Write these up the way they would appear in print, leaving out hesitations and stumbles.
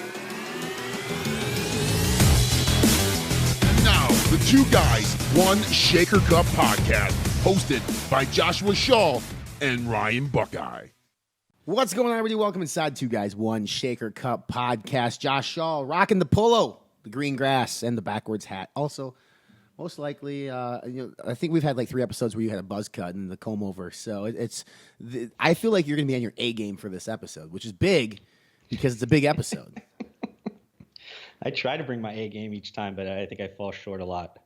And now, the Two Guys, One Shaker Cup podcast, hosted by Joshua Shaw and Ryan Buckeye. What's going on, everybody? Welcome inside Two Guys, One Shaker Cup podcast. Josh Shaw rocking the polo, the green grass, and the backwards hat. Also, most likely, I think we've had like 3 episodes where you had a buzz cut and the comb over. So I feel like you're going to be on your A game for this episode, which is big because it's a big episode. I try to bring my A game each time, but I think I fall short a lot.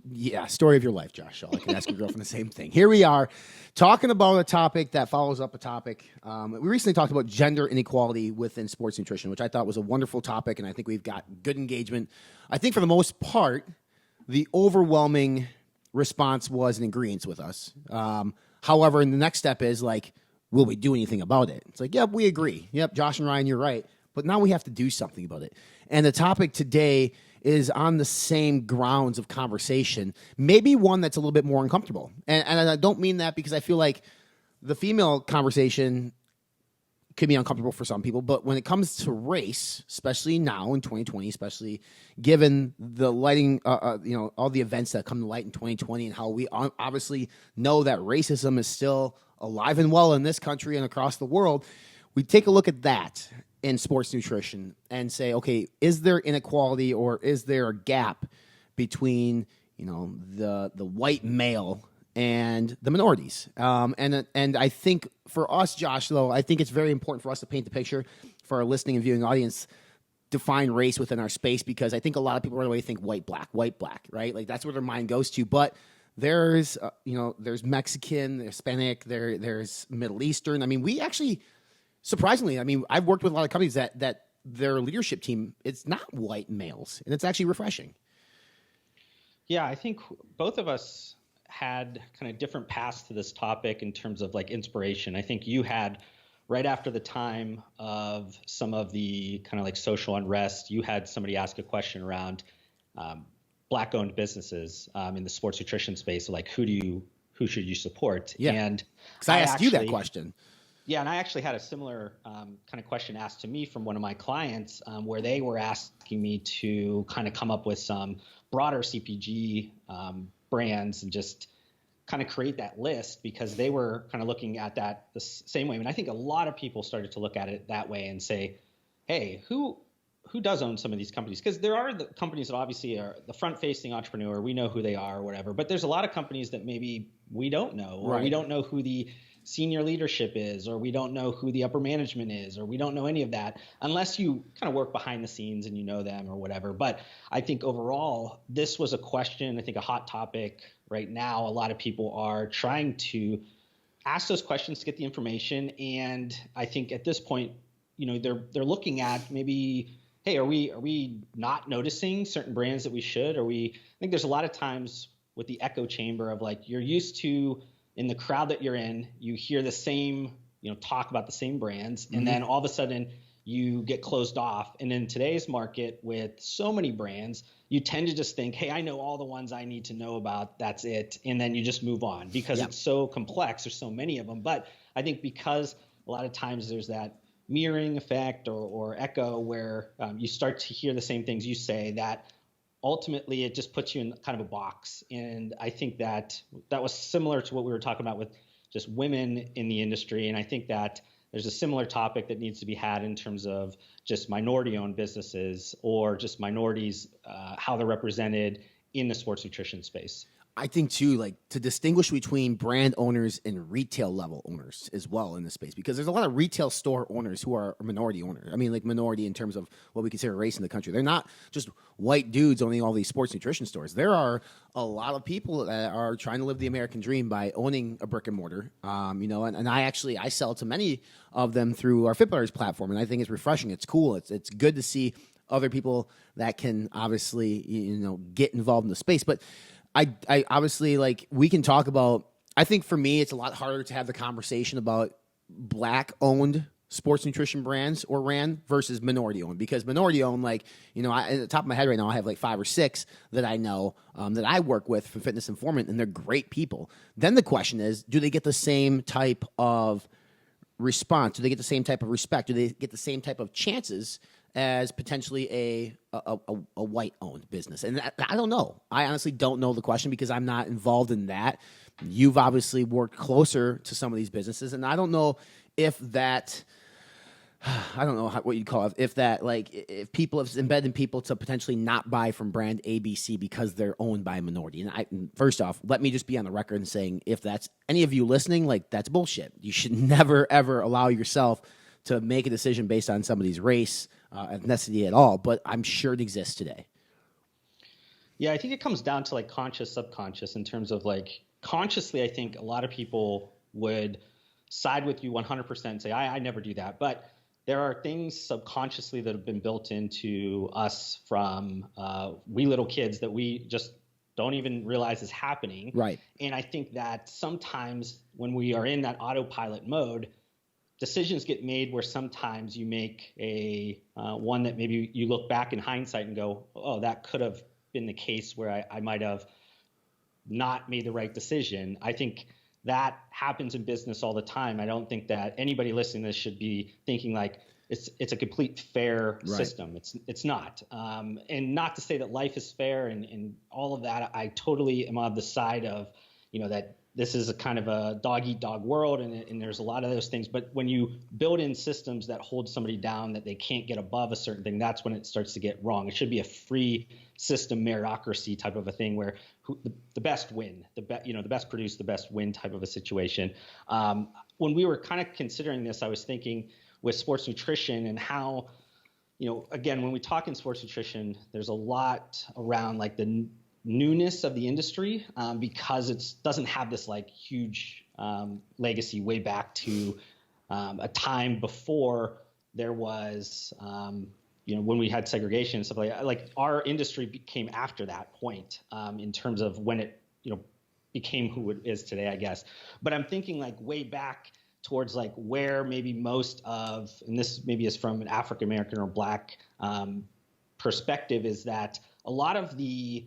Yeah, story of your life, Josh Shaw. I can ask your girlfriend the same thing. Here we are talking about a topic that follows up a topic. We recently talked about gender inequality within sports nutrition, which I thought was a wonderful topic, and I think we've got good engagement. I think for the most part, the overwhelming response was in agreement with us. However, the next step is like, will we do anything about it? It's like, yep, we agree. Yep, Josh and Ryan, you're right. But now we have to do something about it. And the topic today is on the same grounds of conversation, maybe one that's a little bit more uncomfortable. And I don't mean that because I feel like the female conversation could be uncomfortable for some people, but when it comes to race, especially now in 2020, especially given the lighting, all the events that come to light in 2020 and how we obviously know that racism is still alive and well in this country and across the world, we take a look at that in sports nutrition and say, okay, is there inequality or is there a gap between, the white male and the minorities? And I think for us, Josh, though, I think it's very important for us to paint the picture for our listening and viewing audience, define race within our space, because I think a lot of people right away think white, black, right? Like that's where their mind goes to. But there's, there's Mexican, there's Hispanic, there's Middle Eastern. I mean, we actually, surprisingly, I've worked with a lot of companies that their leadership team, it's not white males, and it's actually refreshing. Yeah, I think both of us had kind of different paths to this topic in terms of like inspiration. I think you had, right after the time of some of the kind of like social unrest, you had somebody ask a question around Black-owned businesses in the sports nutrition space. So like, who should you support? Yeah, and because I asked you that question. Yeah, and I actually had a similar kind of question asked to me from one of my clients where they were asking me to kind of come up with some broader CPG brands and just kind of create that list, because they were kind of looking at that the same way. And I think a lot of people started to look at it that way and say, hey, who does own some of these companies? Because there are the companies that obviously are the front-facing entrepreneur. We know who they are or whatever. But there's a lot of companies that maybe we don't know, or right. We don't know who the senior leadership is, or we don't know who the upper management is, or we don't know any of that unless you kind of work behind the scenes and you know them or whatever. But I think overall, this was a question, I think a hot topic right now. A lot of people are trying to ask those questions to get the information. And I think at this point, they're looking at maybe, hey, are we not noticing certain brands that we should? I think there's a lot of times with the echo chamber of like, you're used to, in the crowd that you're in, you hear the same, talk about the same brands, and then all of a sudden you get closed off. And in today's market with so many brands, you tend to just think, hey, I know all the ones I need to know about, that's it. And then you just move on because It's so complex. There's so many of them. But I think because a lot of times there's that mirroring effect or echo where you start to hear the same things you say, that ultimately it just puts you in kind of a box. And I think that was similar to what we were talking about with just women in the industry. And I think that there's a similar topic that needs to be had in terms of just minority-owned businesses or just minorities, how they're represented in the sports nutrition space. I think too, like to distinguish between brand owners and retail level owners as well in this space, because there's a lot of retail store owners who are minority owners. I mean, like minority in terms of what we consider race in the country. They're not just white dudes owning all these sports nutrition stores. There are a lot of people that are trying to live the American dream by owning a brick and mortar. And I sell to many of them through our Fit Butters platform, and I think it's refreshing. It's cool. It's good to see other people that can obviously get involved in the space, but I obviously, like, we can talk about, I think for me, it's a lot harder to have the conversation about Black-owned sports nutrition brands or ran versus minority-owned, because minority-owned, like, at the top of my head right now, I have like 5 or 6 that I know that I work with for Fitness Informant, and they're great people. Then the question is, do they get the same type of response? Do they get the same type of respect? Do they get the same type of chances as potentially a white-owned business? And I don't know. I honestly don't know the question because I'm not involved in that. You've obviously worked closer to some of these businesses, and I don't know if that – I don't know what you'd call it. If that, like, if people have embedded people to potentially not buy from brand ABC because they're owned by a minority. And first off, let me just be on the record and saying, if that's any of you listening, like, that's bullshit. You should never, ever allow yourself to make a decision based on somebody's race, ethnicity at all. But I'm sure it exists today. Yeah, I think it comes down to like conscious, subconscious in terms of like consciously, I think a lot of people would side with you 100% and say, I never do that. But there are things subconsciously that have been built into us from wee little kids that we just don't even realize is happening. Right. And I think that sometimes when we are in that autopilot mode, decisions get made where sometimes you make a one that maybe you look back in hindsight and go, oh, that could have been the case where I might have not made the right decision. I think that happens in business all the time. I don't think that anybody listening to this should be thinking like it's a complete fair system. It's not. And not to say that life is fair and all of that. I totally am on the side of, that this is a kind of a dog-eat-dog world, and there's a lot of those things. But when you build in systems that hold somebody down, that they can't get above a certain thing, that's when it starts to get wrong. It should be a free system, meritocracy type of a thing where the best win, the best produce, the best win type of a situation. When we were kind of considering this, I was thinking with sports nutrition and how, again, when we talk in sports nutrition, there's a lot around like the newness of the industry because it doesn't have this like huge legacy way back to a time before there was, when we had segregation and stuff like our industry came after that point in terms of when it, became who it is today, I guess. But I'm thinking like way back towards like where maybe most of, and this maybe is from an African American or Black perspective, is that a lot of the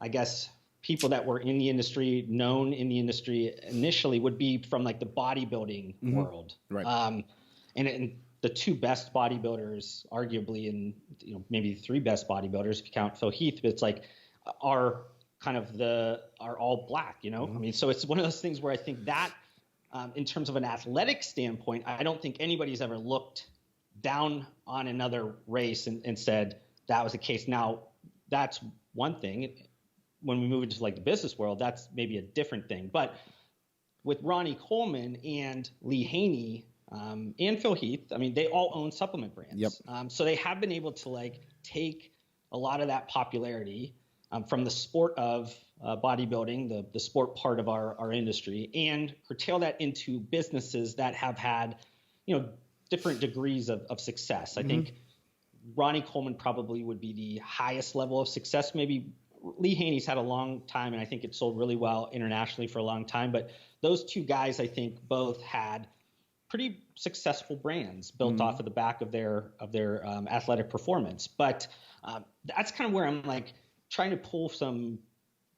I guess people that were in the industry, known in the industry initially, would be from like the bodybuilding world. Right. And the two best bodybuilders, arguably, and maybe the three best bodybuilders if you count Phil Heath, but it's like are all Black. I mean, so it's one of those things where I think that in terms of an athletic standpoint, I don't think anybody's ever looked down on another race and said that was the case. Now, that's one thing. When we move into like the business world, that's maybe a different thing. But with Ronnie Coleman and Lee Haney and Phil Heath, I mean, they all own supplement brands. Yep. So they have been able to like take a lot of that popularity from the sport of bodybuilding, the sport part of our industry, and curtail that into businesses that have had, different degrees of success. I think Ronnie Coleman probably would be the highest level of success. Maybe Lee Haney's had a long time, and I think it sold really well internationally for a long time. But those two guys, I think, both had pretty successful brands built off of the back of their athletic performance. But that's kind of where I'm like trying to pull some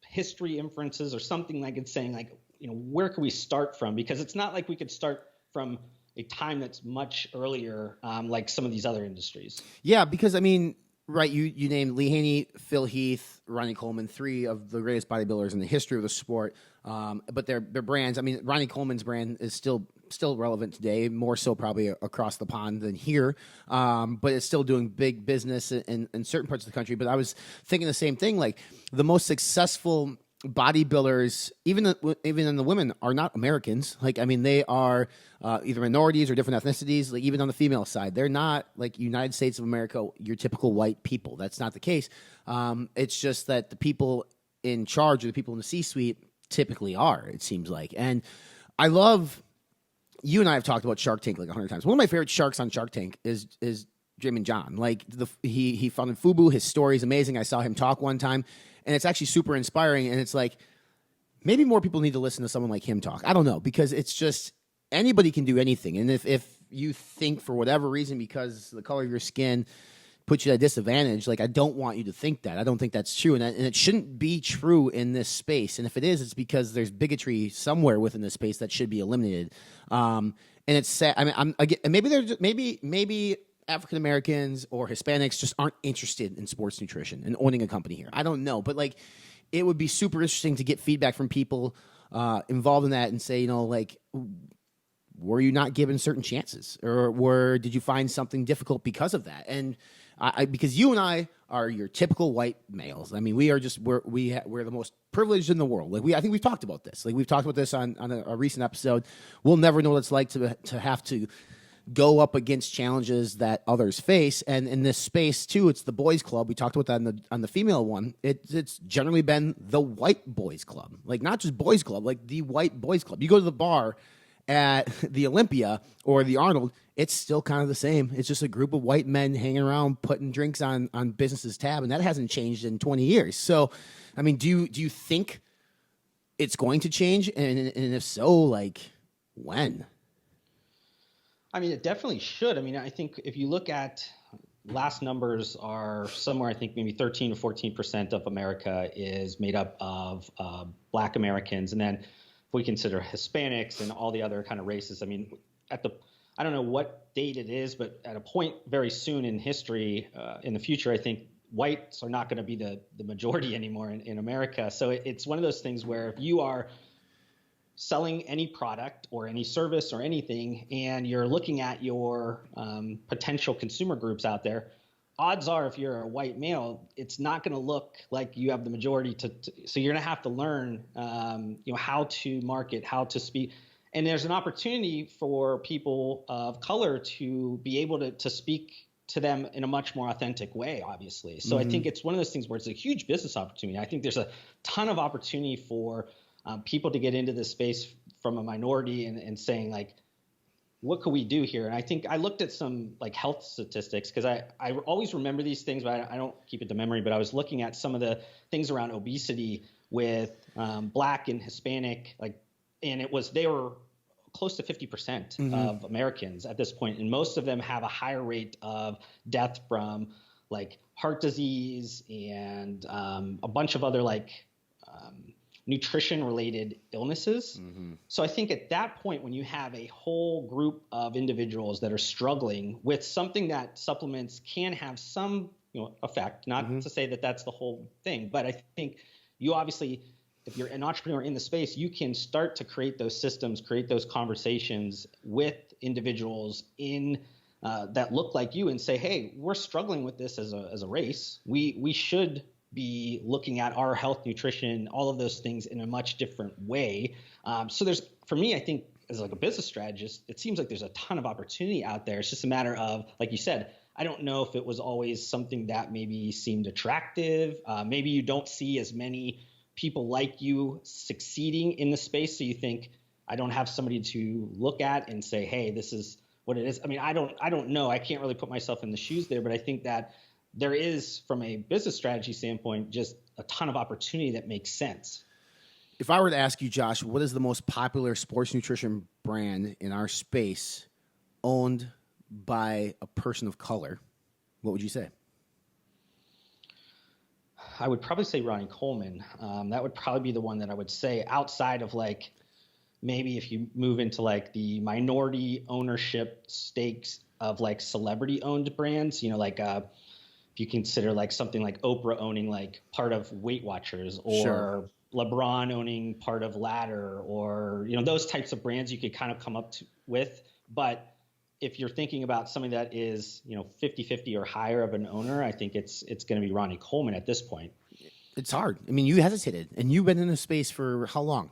history inferences or something like it's saying like, where can we start from? Because it's not like we could start from a time that's much earlier, like some of these other industries. Yeah, because I mean, right, you named Lee Haney, Phil Heath, Ronnie Coleman, three of the greatest bodybuilders in the history of the sport. But their brands, I mean, Ronnie Coleman's brand is still relevant today, more so probably across the pond than here. But it's still doing big business in certain parts of the country. But I was thinking the same thing, like the most successful bodybuilders, even in the women, are not Americans. Like, I mean, they are either minorities or different ethnicities. Like, even on the female side, they're not like United States of America, your typical white people. That's not the case. It's just that the people in charge or the people in the C-suite typically are, it seems like. And I love, you and I have talked about Shark Tank like 100 times. One of my favorite sharks on Shark Tank is Jamin John. Like, he founded FUBU. His story is amazing. I saw him talk one time, and it's actually super inspiring. And it's like, maybe more people need to listen to someone like him talk. I don't know, because it's just, anybody can do anything. And if you think for whatever reason, because the color of your skin puts you at a disadvantage, like, I don't want you to think that. I don't think that's true. And it shouldn't be true in this space. And if it is, it's because there's bigotry somewhere within this space that should be eliminated. And it's sad. I mean, maybe they're maybe African Americans or Hispanics just aren't interested in sports nutrition and owning a company here. I don't know, but like, it would be super interesting to get feedback from people involved in that and say, like, were you not given certain chances, or did you find something difficult because of that? And because you and I are your typical white males. I mean, we're the most privileged in the world. Like I think we've talked about this. Like we've talked about this on a recent episode. We'll never know what it's like to have to go up against challenges that others face. And in this space too, it's the boys club. We talked about that on the female one. It's generally been the white boys club, like not just boys club, like the white boys club. You go to the bar at the Olympia or the Arnold, it's still kind of the same. It's just a group of white men hanging around putting drinks on business's tab, and that hasn't changed in 20 years. So, I mean, do you think it's going to change? And if so, like, when? I mean, it definitely should. I mean, I think if you look at last numbers are somewhere, I think maybe 13 to 14% of America is made up of Black Americans. And then if we consider Hispanics and all the other kind of races, I mean, I don't know what date it is, but at a point very soon in history, in the future, I think whites are not going to be the majority anymore in America. So it's one of those things where if you are selling any product or any service or anything, and you're looking at your potential consumer groups out there, odds are if you're a white male, it's not going to look like you have the majority so you're going to have to learn how to market, how to speak. And there's an opportunity for people of color to be able to speak to them in a much more authentic way, obviously. So I think it's one of those things where it's a huge business opportunity. I think there's a ton of opportunity for people to get into this space from a minority and saying, like, what could we do here? And I think I looked at some like health statistics because I always remember these things, but I don't keep it to memory. But I was looking at some of the things around obesity with Black and Hispanic, and they were close to 50% of Americans at this point, and most of them have a higher rate of death from like heart disease and a bunch of other nutrition-related illnesses. So I think at that point, when you have a whole group of individuals that are struggling with something that supplements can have some effect, not to say that that's the whole thing, but I think you obviously, if you're an entrepreneur in the space, you can start to create those systems, create those conversations with individuals that look like you and say, hey, we're struggling with this as a race. We should be looking at our health, nutrition, all of those things in a much different way. So for me, I think as like a business strategist, it seems like there's a ton of opportunity out there. It's just a matter of, like you said, I don't know if it was always something that maybe seemed attractive. Maybe you don't see as many people like you succeeding in the space. So you think, I don't have somebody to look at and say, hey, this is what it is. I mean, I don't know. I can't really put myself in the shoes there, but I think that there is, from a business strategy standpoint, just a ton of opportunity that makes sense. If I were to ask you, Josh, what is the most popular sports nutrition brand in our space owned by a person of color, what would you say? I would probably say Ronnie Coleman. That would probably be the one that I would say, outside of like maybe if you move into like the minority ownership stakes of like celebrity owned brands, if you consider like something like Oprah owning like part of Weight Watchers, or LeBron owning part of Ladder, or those types of brands you could kind of come up with. But if you're thinking about something that is 50-50 or higher of an owner, I think it's going to be Ronnie Coleman at this point. It's hard. I mean, you hesitated, and you've been in this space for how long?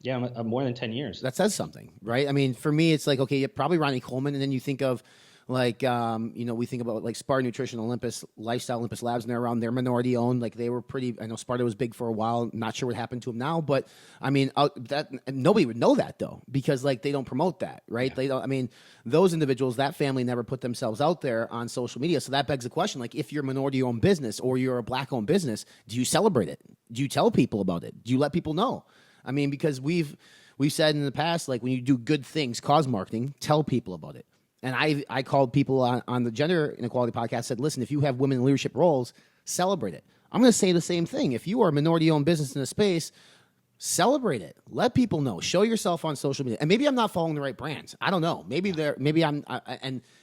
Yeah, more than 10 years. That says something, right? I mean, for me, it's like, okay, yeah, probably Ronnie Coleman, and then you think of like, we think about like Sparta Nutrition, Olympus Lifestyle, Olympus Labs, and they're around. They're minority owned. Like they were pretty. I know Sparta was big for a while. Not sure what happened to them now, but I mean, that nobody would know that though, because like they don't promote that, right? Yeah. They don't. I mean, those individuals, that family never put themselves out there on social media. So that begs the question: like, if you're a minority owned business or you're a Black owned business, do you celebrate it? Do you tell people about it? Do you let people know? I mean, because we've said in the past, like when you do good things, cause marketing, tell people about it. And I called people on the Gender Inequality podcast, said, listen, if you have women in leadership roles, celebrate it. I'm going to say the same thing. If you are a minority-owned business in a space, Celebrate it. Let people know. Show yourself on social media. And maybe I'm not following the right brands. I don't know. Maybe maybe I'm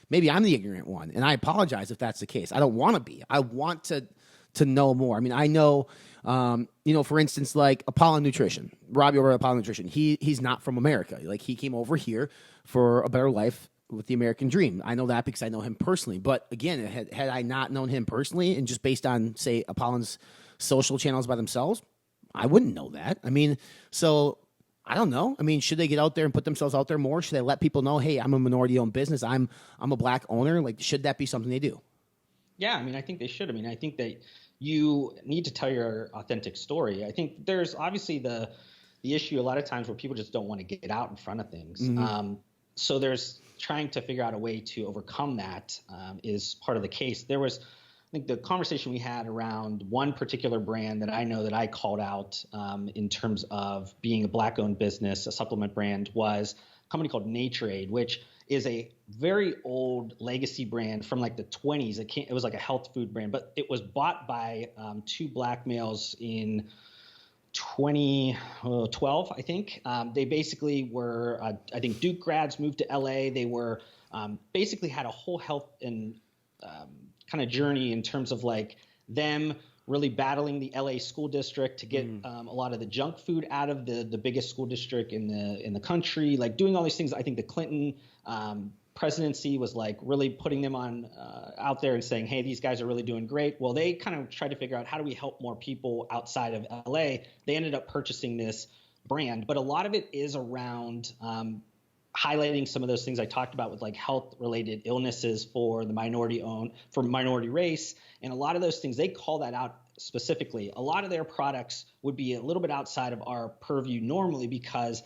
the ignorant one. And I apologize if that's the case. I don't want to be. I want to know more. I mean, I know, for instance, like Apollo Nutrition, Robbie over at Apollo Nutrition. He's not from America. Like, he came over here for a better life with the American dream. I know that because I know him personally. But again, had I not known him personally and just based on, say, Apollo's social channels by themselves, I wouldn't know that. I mean, so I don't know. I mean, should they get out there and put themselves out there more? Should they let people know, hey, I'm a minority-owned business. I'm a black owner. Like, should that be something they do? Yeah, I mean, I think they should. I mean, I think that you need to tell your authentic story. I think there's obviously the issue a lot of times where people just don't want to get out in front of things. Mm-hmm. So there's trying to figure out a way to overcome that is part of the case. There was, I think, the conversation we had around one particular brand that I know that I called out in terms of being a black-owned business, a supplement brand, was a company called Natureaid, which is a very old legacy brand from like the 20s. It was like a health food brand, but it was bought by two black males in 2012, I think. They basically were, I think, Duke grads, moved to LA. They were basically had a whole health and kind of journey in terms of like them really battling the LA school district to get a lot of the junk food out of the biggest school district in the country, like doing all these things. I think the Clinton presidency was like really putting them on out there and saying, hey, these guys are really doing great. Well, they kind of tried to figure out, how do we help more people outside of LA? They ended up purchasing this brand, but a lot of it is around highlighting some of those things I talked about with like health related illnesses for the minority race. And a lot of those things, they call that out specifically. A lot of their products would be a little bit outside of our purview normally because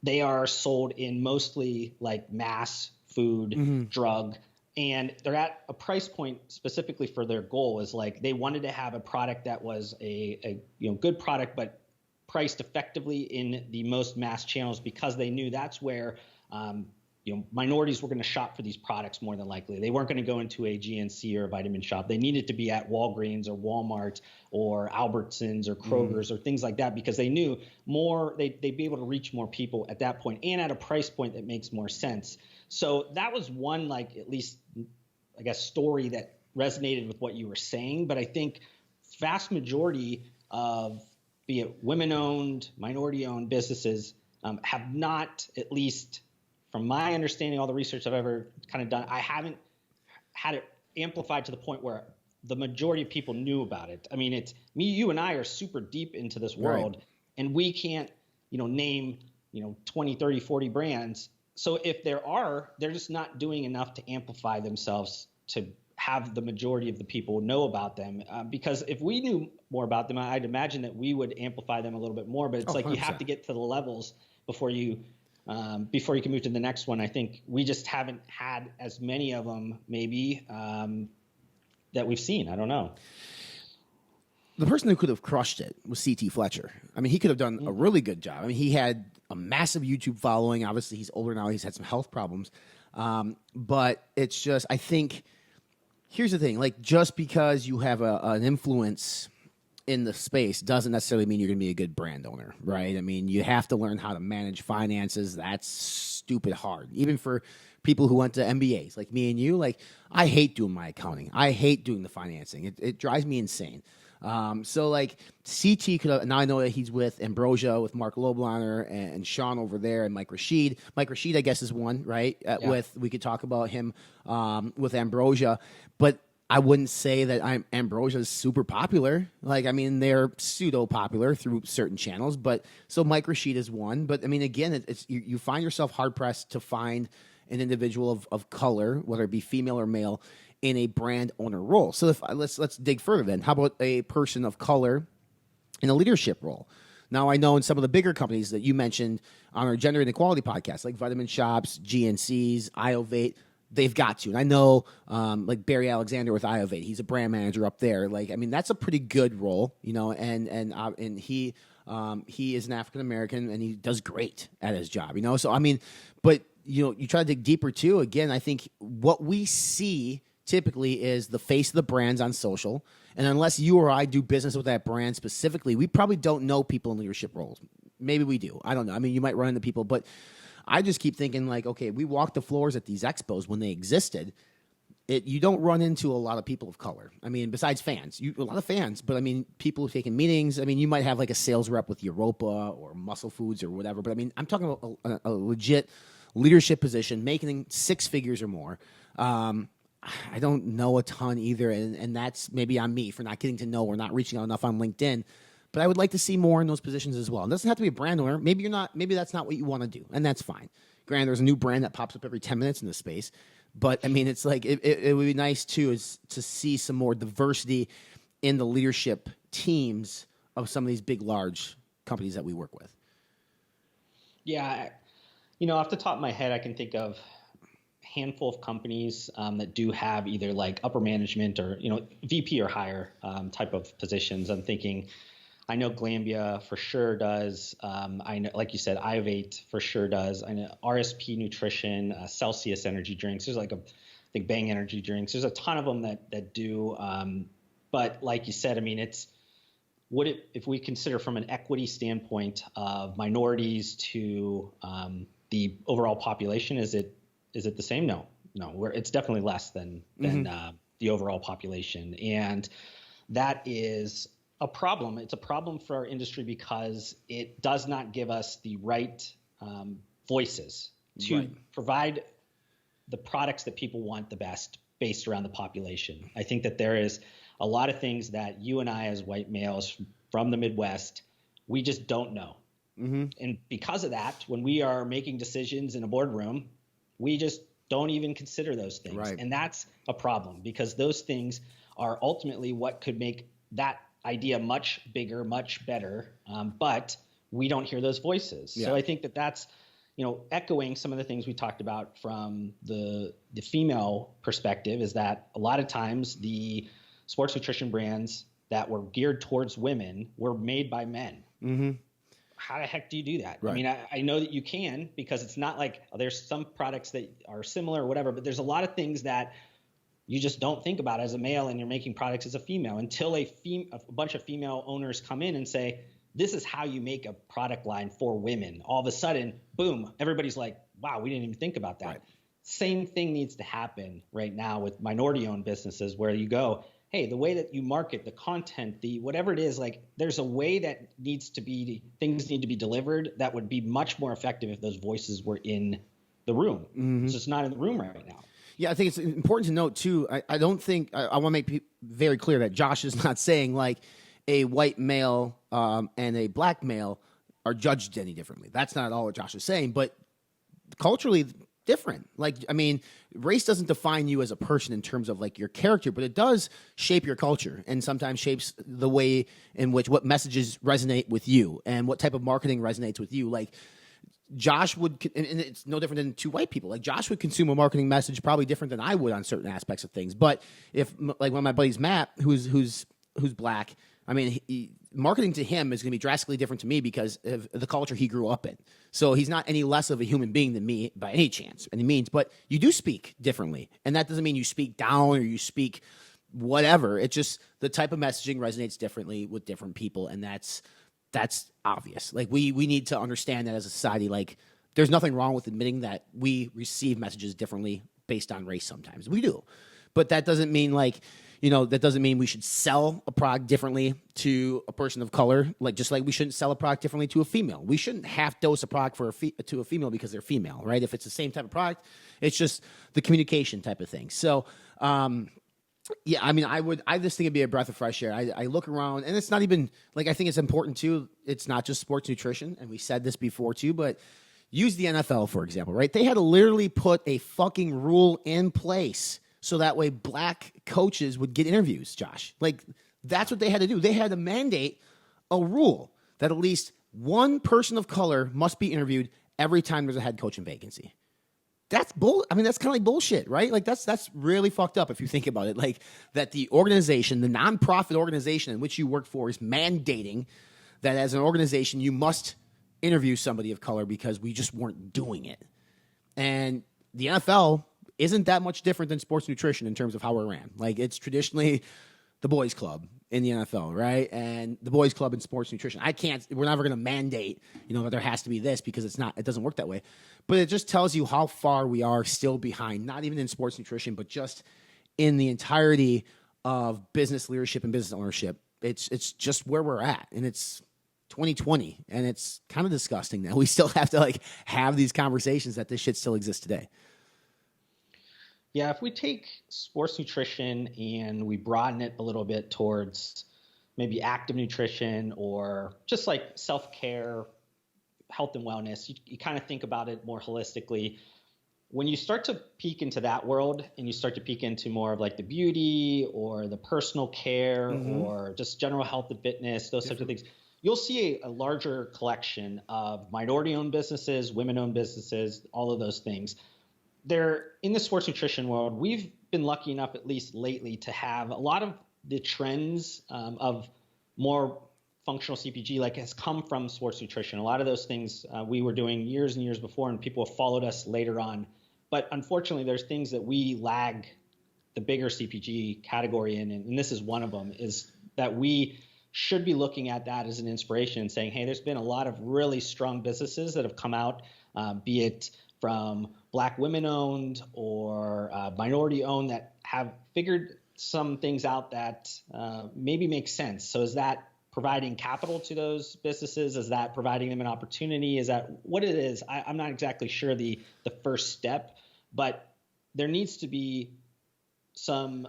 they are sold in mostly like mass food, drug, and they're at a price point specifically for their goal. Is like they wanted to have a product that was a good product, but priced effectively in the most mass channels because they knew that's where minorities were going to shop for these products more than likely. They weren't going to go into a GNC or a vitamin shop. They needed to be at Walgreens or Walmart or Albertsons or Kroger's or things like that because they knew they'd be able to reach more people at that point and at a price point that makes more sense. So that was one, like, at least, I guess, story that resonated with what you were saying. But I think vast majority of, be it women-owned, minority-owned businesses have not, at least from my understanding, all the research I've ever kind of done, I haven't had it amplified to the point where the majority of people knew about it. I mean, it's me, you, and I are super deep into this world, right, and we can't, name, 20, 30, 40 brands. So if there are, they're just not doing enough to amplify themselves to have the majority of the people know about them. Because if we knew more about them, I'd imagine that we would amplify them a little bit more. But it's like 100%. You have to get to the levels before you can move to the next one. I think we just haven't had as many of them, maybe, that we've seen. I don't know. The person who could have crushed it was C.T. Fletcher. I mean, he could have done a really good job. I mean, he had a massive YouTube following. Obviously, he's older now. He's had some health problems. But it's just, I think, here's the thing. Like, just because you have an influence in the space doesn't necessarily mean you're going to be a good brand owner, right? I mean, you have to learn how to manage finances. That's stupid hard. Even for people who went to MBAs like me and you, like, I hate doing my accounting. I hate doing the financing. It drives me insane. So like CT could have, now I know that he's with Ambrosia, with Mark Loblaner and Sean over there and Mike Rashid. Mike Rashid, I guess, is one, right? We could talk about him, with Ambrosia, but I wouldn't say that Ambrosia is super popular. Like, I mean, they're pseudo popular through certain channels, but so Mike Rashid is one. But I mean, again, you find yourself hard pressed to find an individual of color, whether it be female or male, in a brand owner role. So let's dig further then. How about a person of color in a leadership role? Now, I know in some of the bigger companies that you mentioned on our gender inequality podcast, like Vitamin Shops, GNCs, Iovate, they've got to. And I know like Barry Alexander with Iovate, he's a brand manager up there. Like, I mean, that's a pretty good role, and he is an African American and he does great at his job, So, I mean, but you try to dig deeper too. Again, I think what we see typically is the face of the brands on social, And unless you or I do business with that brand specifically, we probably don't know people in leadership roles. Maybe we do. I don't know. I mean, you might run into people, but I just keep thinking like, okay, we walked the floors at these expos when they existed. You don't run into a lot of people of color. I mean, besides fans, a lot of fans, but I mean, people who taking meetings. I mean, you might have like a sales rep with Europa or Muscle Foods or whatever, but I mean, I'm talking about a legit leadership position, making 6 figures or more. I don't know a ton either, and that's maybe on me for not getting to know or not reaching out enough on LinkedIn. But I would like to see more in those positions as well. It doesn't have to be a brand owner. Maybe you're not. Maybe that's not what you want to do, and that's fine. Granted, there's a new brand that pops up every 10 minutes in this space. But I mean, it's like it would be nice too is to see some more diversity in the leadership teams of some of these big, large companies that we work with. Yeah, off the top of my head, I can think of handful of companies that do have either like upper management or VP or higher type of positions. I know Glambia for sure does. I know, like you said, Iovate for sure does. I know RSP Nutrition, Celsius Energy Drinks. There's I think Bang Energy Drinks. There's a ton of them that do. But like you said, I mean, if we consider from an equity standpoint of minorities to the overall population, is it the same? No, it's definitely less than the overall population, and that is a problem. It's a problem for our industry because it does not give us the right voices to provide the products that people want the best based around the population. I think that there is a lot of things that you and I as white males from the Midwest, we just don't know. And because of that, when we are making decisions in a boardroom, we just don't even consider those things. Right. And that's a problem because those things are ultimately what could make that idea much bigger, much better. But we don't hear those voices. Yeah. So I think that's, echoing some of the things we talked about from the female perspective is that a lot of times the sports nutrition brands that were geared towards women were made by men. How the heck do you do that? Right. I mean, I know that you can because it's not like there's some products that are similar or whatever, but there's a lot of things that you just don't think about as a male and you're making products as a female until a bunch of female owners come in and say, this is how you make a product line for women. All of a sudden, boom, everybody's like, wow, we didn't even think about that. Right. Same thing needs to happen right now with minority-owned businesses where you go, hey, the way that you market, the content, the whatever it is, like there's a way that things need to be delivered that would be much more effective if those voices were in the room. It's just not in the room right now. Yeah, I think it's important to note too. I don't think I want to make very clear that Josh is not saying like a white male and a black male are judged any differently. That's not at all what Josh is saying, but culturally different. Like, I mean, race doesn't define you as a person in terms of like your character, but it does shape your culture and sometimes shapes the way in which what messages resonate with you and what type of marketing resonates with you. Like Josh would, and it's no different than two white people. Like Josh would consume a marketing message probably different than I would on certain aspects of things. But if like one of my buddies, Matt, who's black, I mean, marketing to him is going to be drastically different to me because of the culture he grew up in. So he's not any less of a human being than me by any chance, any means. But you do speak differently, and that doesn't mean you speak down or you speak whatever. It's just the type of messaging resonates differently with different people, and that's obvious. Like we need to understand that as a society. Like there's nothing wrong with admitting that we receive messages differently based on race. Sometimes we do, but that doesn't mean that doesn't mean we should sell a product differently to a person of color, just like we shouldn't sell a product differently to a female. We shouldn't half dose a product to a female because they're female, right? If it's the same type of product, it's just the communication type of thing. So, yeah, I mean, I just think it'd be a breath of fresh air. I look around, and it's not even, I think it's important, too. It's not just sports nutrition, and we said this before, too, but use the NFL, for example, right? They had to literally put a fucking rule in place so that way black coaches would get interviews, Josh. That's what they had to do. They had to mandate a rule that at least one person of color must be interviewed every time there's a head coaching vacancy. That's I mean, that's kind of like bullshit, right? That's really fucked up if you think about it. That the organization, the nonprofit organization in which you work for is mandating that as an organization you must interview somebody of color because we just weren't doing it. And the NFL isn't that much different than sports nutrition in terms of how we're ran. It's traditionally the boys club in the NFL, right? And the boys club in sports nutrition. We're never going to mandate, that there has to be this because it doesn't work that way. But it just tells you how far we are still behind, not even in sports nutrition, but just in the entirety of business leadership and business ownership. It's just where we're at. And it's 2020. And it's kind of disgusting that we still have to have these conversations that this shit still exists today. Yeah, if we take sports nutrition and we broaden it a little bit towards maybe active nutrition or just like self-care, health and wellness, you kind of think about it more holistically. When you start to peek into that world and you start to peek into more of like the beauty or the personal care or just general health and fitness, those types of things, you'll see a larger collection of minority-owned businesses, women-owned businesses, all of those things. They're in the sports nutrition world. We've been lucky enough, at least lately, to have a lot of the trends of more functional CPG has come from sports nutrition. A lot of those things we were doing years and years before, and people have followed us later on. But unfortunately, there's things that we lag the bigger CPG category in, and this is one of them, is that we should be looking at that as an inspiration and saying, hey, there's been a lot of really strong businesses that have come out, be it from Black women-owned or minority-owned, that have figured some things out that maybe make sense. So is that providing capital to those businesses? Is that providing them an opportunity? Is that what it is? I'm not exactly sure the first step, but there needs to be some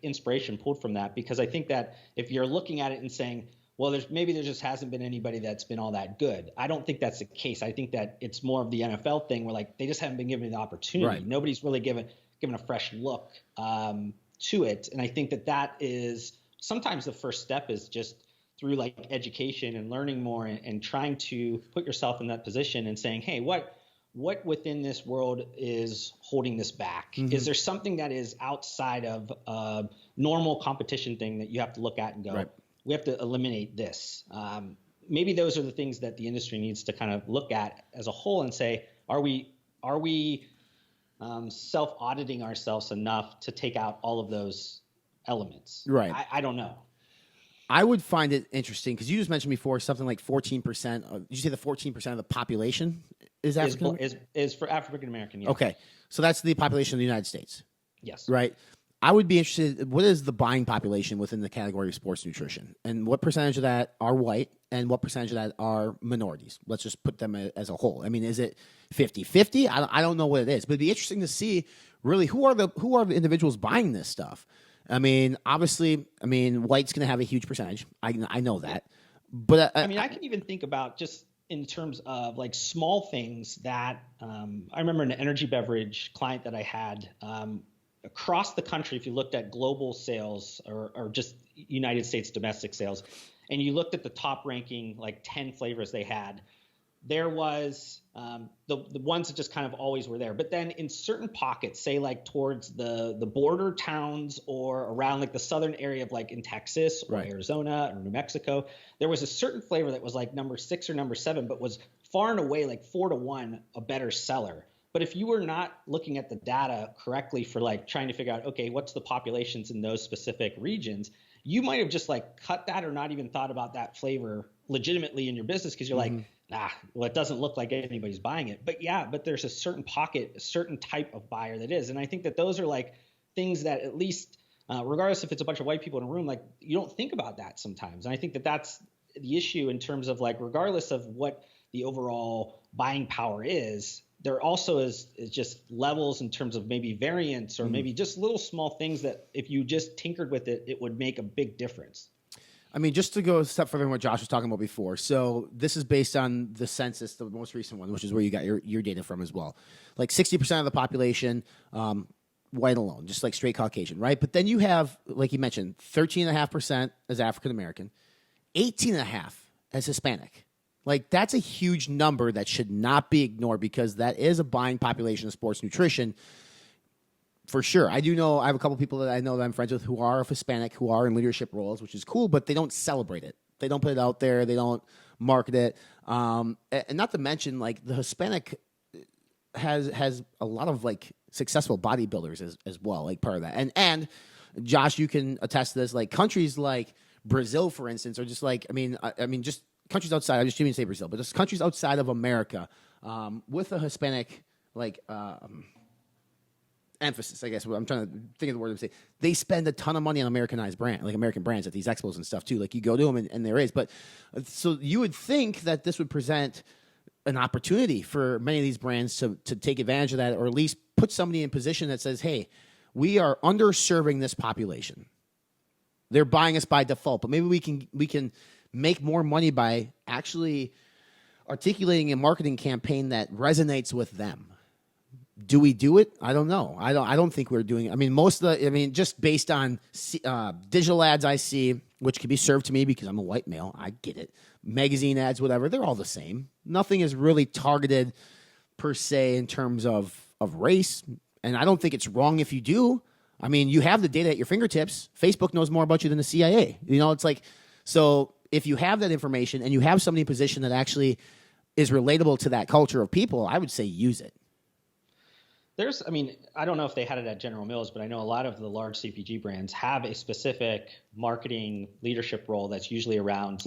inspiration pulled from that, because I think that if you're looking at it and saying, well, there just hasn't been anybody that's been all that good. I don't think that's the case. I think that it's more of the NFL thing where they just haven't been given the opportunity. Right. Nobody's really given a fresh look to it. And I think that is sometimes the first step is just through education and learning more and trying to put yourself in that position and saying, hey, what within this world is holding this back? Is there something that is outside of a normal competition thing that you have to look at and go, right, we have to eliminate this? Maybe those are the things that the industry needs to kind of look at as a whole and say, are we self-auditing ourselves enough to take out all of those elements? Right. I don't know. I would find it interesting because you just mentioned before something like 14%. Did you say the 14% of the population is African? Is for African American. Yeah. Okay, so that's the population of the United States. Yes. Right. I would be interested. What is the buying population within the category of sports nutrition, and what percentage of that are white, and what percentage of that are minorities? Let's just put them as a whole. I mean, is it 50-50? I don't know what it is, but it'd be interesting to see really who are the individuals buying this stuff. I mean, obviously, white's going to have a huge percentage. I know that, but I can even think about just in terms of small things that I remember an energy beverage client that I had across the country. If you looked at global sales or just United States domestic sales, and you looked at the top ranking 10 flavors they had, there was the ones that just kind of always were there. But then in certain pockets, say towards the border towns or around the southern area of in Texas or right, Arizona or New Mexico, there was a certain flavor that was number 6 or number 7, but was far and away 4-1 a better seller. But if you were not looking at the data correctly for trying to figure out, okay, what's the populations in those specific regions, you might have just cut that or not even thought about that flavor legitimately in your business because you're well, it doesn't look like anybody's buying it. But there's a certain pocket, a certain type of buyer that is. And I think that those are things that at least, regardless if it's a bunch of white people in a room, you don't think about that sometimes. And I think that that's the issue in terms of regardless of what the overall buying power is, there also is just levels in terms of maybe variance or maybe just little small things that if you just tinkered with it, it would make a big difference. Just to go a step further than what Josh was talking about before. So this is based on the census, the most recent one, which is where you got your data from as well. 60% of the population, white alone, just straight Caucasian, right? But then you have, like you mentioned, 13.5% as African American, 18.5% as Hispanic. That's a huge number that should not be ignored because that is a buying population of sports nutrition. For sure. I do know, I have a couple people that I know that I'm friends with who are of Hispanic, who are in leadership roles, which is cool, but they don't celebrate it. They don't put it out there. They don't market it. And not to mention, the Hispanic has a lot of, successful bodybuilders as well, part of that. And Josh, you can attest to this. Like countries like Brazil, for instance, are just like, just countries outside. I just didn't even say Brazil, but just countries outside of America with a Hispanic emphasis, I guess. I'm trying to think of the word to say. They spend a ton of money on American brands at these expos and stuff too. Like you go to them and there is. But so you would think that this would present an opportunity for many of these brands to take advantage of that, or at least put somebody in a position that says, hey, we are underserving this population. They're buying us by default, but maybe we can make more money by actually articulating a marketing campaign that resonates with them. Do we do it? I don't know. I don't think we're doing it. I mean, just based on digital ads I see, which can be served to me because I'm a white male. I get it. Magazine ads, whatever, they're all the same. Nothing is really targeted per se in terms of race. And I don't think it's wrong if you do. I mean, you have the data at your fingertips. Facebook knows more about you than the CIA. It's like, so if you have that information and you have somebody in a position that actually is relatable to that culture of people, I would say use it. I don't know if they had it at General Mills, but I know a lot of the large CPG brands have a specific marketing leadership role that's usually around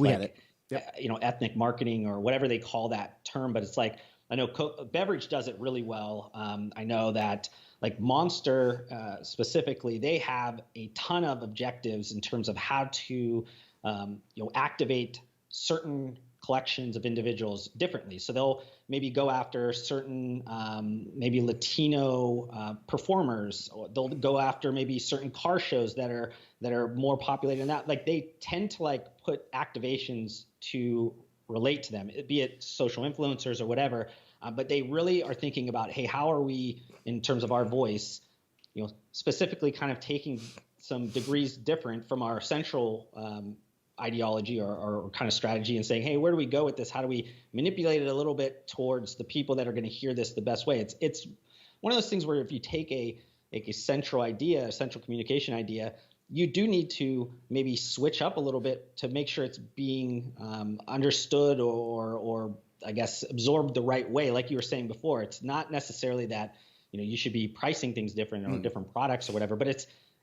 ethnic marketing or whatever they call that term. But it's like, I know beverage does it really well. I know that like Monster specifically, they have a ton of objectives in terms of how to activate certain collections of individuals differently. So they'll maybe go after certain maybe Latino performers. Or they'll go after maybe certain car shows that are more populated than that. Like they tend to like put activations to relate to them, be it social influencers or whatever. But they really are thinking about, hey, how are we, in terms of our voice, specifically kind of taking some degrees different from our central ideology or kind of strategy and saying, hey, where do we go with this? How do we manipulate it a little bit towards the people that are going to hear this the best way? It's one of those things where if you take a central idea, a central communication idea, you do need to maybe switch up a little bit to make sure it's being understood or I guess absorbed the right way. Like you were saying before, it's not necessarily that you should be pricing things different or different products or whatever, but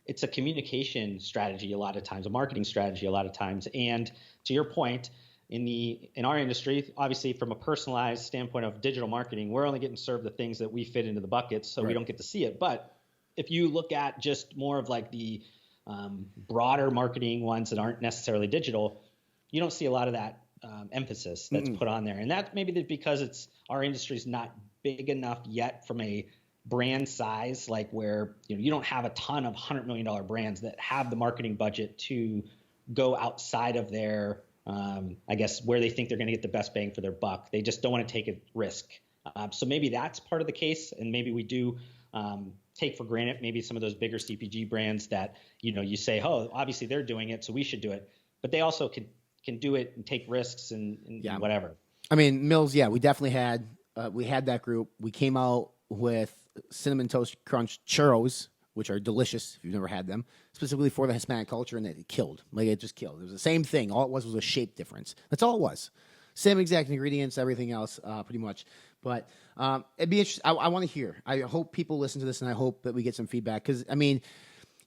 it's a communication strategy a lot of times, a marketing strategy a lot of times. And to your point, in our industry, obviously from a personalized standpoint of digital marketing, we're only getting served the things that we fit into the buckets, so we don't get to see it. But if you look at just more of like the broader marketing ones that aren't necessarily digital, you don't see a lot of that emphasis that's put on there. And that maybe because our industry is not big enough yet from a brand size, like where you don't have a ton of $100 million brands that have the marketing budget to go outside of their I guess where they think they're going to get the best bang for their buck. They just don't want to take a risk. So maybe that's part of the case, and maybe we do take for granted maybe some of those bigger CPG brands that you say, oh, obviously they're doing it, so we should do it. But they also can do it and take risks and whatever. I mean, Mills, we definitely had that group. We came out with Cinnamon Toast Crunch churros, which are delicious if you've never had them, specifically for the Hispanic culture, and it killed. Like it just killed. It was the same thing. All it was a shape difference. That's all it was. Same exact ingredients, everything else, pretty much. But it'd be interesting. I want to hear. I hope people listen to this, and I hope that we get some feedback. Because, I mean,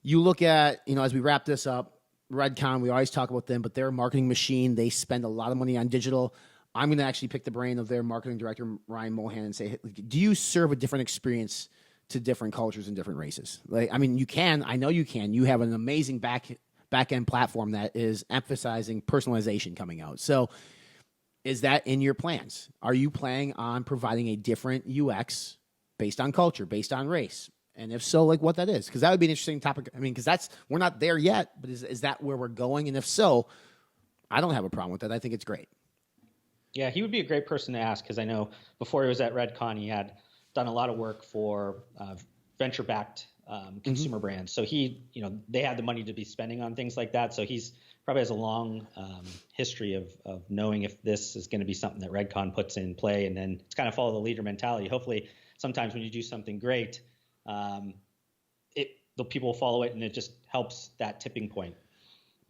you look at, as we wrap this up, Redcon, we always talk about them, but they're a marketing machine. They spend a lot of money on digital. I'm going to actually pick the brain of their marketing director, Ryan Mohan, and say, do you serve a different experience to different cultures and different races? Like, I mean, you can. I know you can. You have an amazing back-end platform that is emphasizing personalization coming out. So is that in your plans? Are you planning on providing a different UX based on culture, based on race? And if so, like what that is? Because that would be an interesting topic. I mean, because we're not there yet, but is that where we're going? And if so, I don't have a problem with that. I think it's great. Yeah, he would be a great person to ask, because I know before he was at Redcon, he had done a lot of work for venture-backed consumer brands. So they had the money to be spending on things like that. So he's probably has a long history of knowing if this is going to be something that Redcon puts in play, and then it's kind of follow the leader mentality. Hopefully, sometimes when you do something great, the people will follow it, and it just helps that tipping point.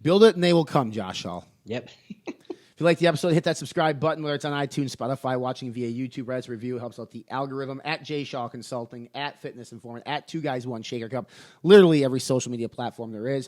Build it, and they will come, Josh Hall. Yep. If you like the episode, hit that subscribe button, whether it's on iTunes, Spotify, watching via YouTube, write us a review. It helps out the algorithm. At Jay Shaw Consulting, at Fitness Informant, at 2 Guys 1 Shaker Cup. Literally every social media platform there is.